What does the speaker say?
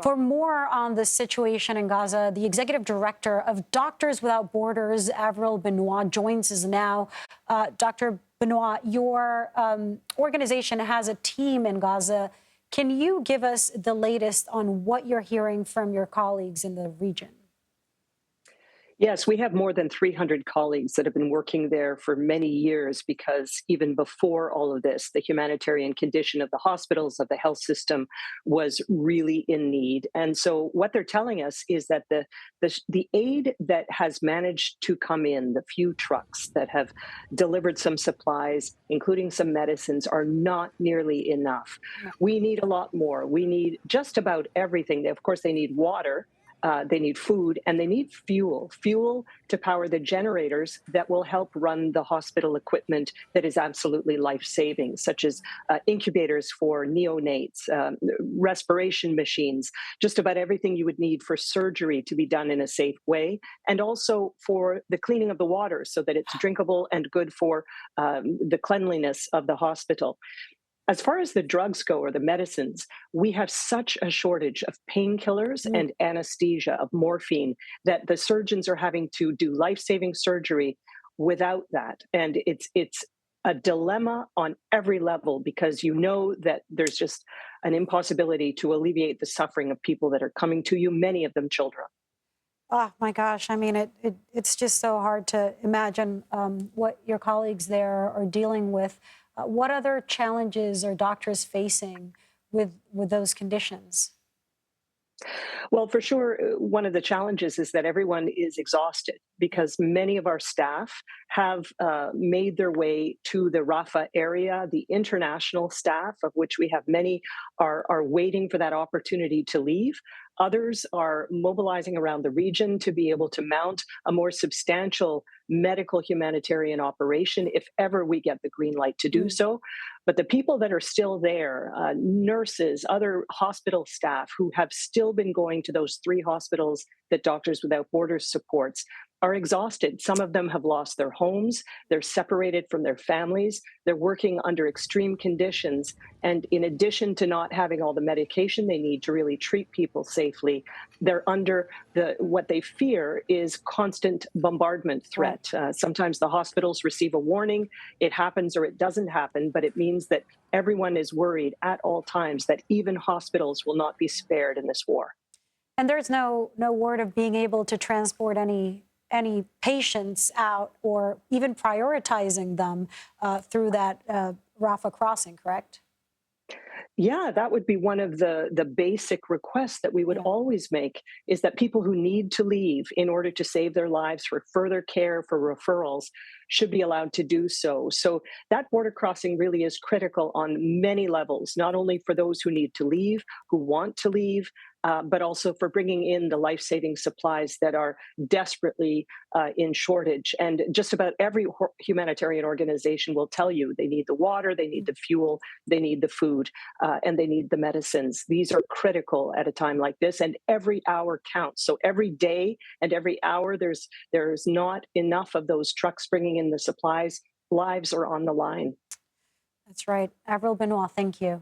For more on the situation in Gaza, the executive director of Doctors Without Borders, Avril Benoît, joins us now. Dr. Benoît, your organization has a team in Gaza. Can you give us the latest on what you're hearing from your colleagues in the region? Yes, we have more than 300 colleagues that have been working there for many years because even before all of this, the humanitarian condition of the hospitals, of the health system was really in need. And so what they're telling us is that the aid that has managed to come in, the few trucks that have delivered some supplies, including some medicines, are not nearly enough. We need a lot more. We need just about everything. Of course, they need water. They need food, and they need fuel to power the generators that will help run the hospital equipment that is absolutely life-saving, such as incubators for neonates, respiration machines, just about everything you would need for surgery to be done in a safe way, and also for the cleaning of the water so that it's drinkable and good for the cleanliness of the hospital. As far as the drugs go or the medicines, we have such a shortage of painkillers and anesthesia, of morphine, that the surgeons are having to do life-saving surgery without that. And it's a dilemma on every level because you know that there's just an impossibility to alleviate the suffering of people that are coming to you, many of them children. Oh, my gosh. I mean, it's just so hard to imagine what your colleagues there are dealing with. What other challenges are doctors facing with those conditions? Well, for sure, one of the challenges is that everyone is exhausted because many of our staff have made their way to the Rafah area. The international staff, of which we have many, are waiting for that opportunity to leave. Others are mobilizing around the region to be able to mount a more substantial medical humanitarian operation if ever we get the green light to do so. But the people that are still there, nurses, other hospital staff who have still been going to those 3 hospitals that Doctors Without Borders supports, are exhausted. Some of them have lost their homes. They're separated from their families. They're working under extreme conditions. And in addition to not having all the medication they need to really treat people safely, they're under what they fear is constant bombardment threat. Sometimes the hospitals receive a warning. It happens or it doesn't happen, but it means that everyone is worried at all times that even hospitals will not be spared in this war. And there's no word of being able to transport any patients out or even prioritizing them through that Rafa Crossing, correct? Yeah, that would be one of the basic requests that we would always make is that people who need to leave in order to save their lives for further care, for referrals, should be allowed to do so. So that border crossing really is critical on many levels, not only for those who need to leave, who want to leave, but also for bringing in the life-saving supplies that are desperately in shortage. And just about every humanitarian organization will tell you they need the water, they need the fuel, they need the food, and they need the medicines. These are critical at a time like this, and every hour counts. So every day and every hour, there's not enough of those trucks bringing in the supplies. Lives are on the line. That's right. Avril Benoît, thank you.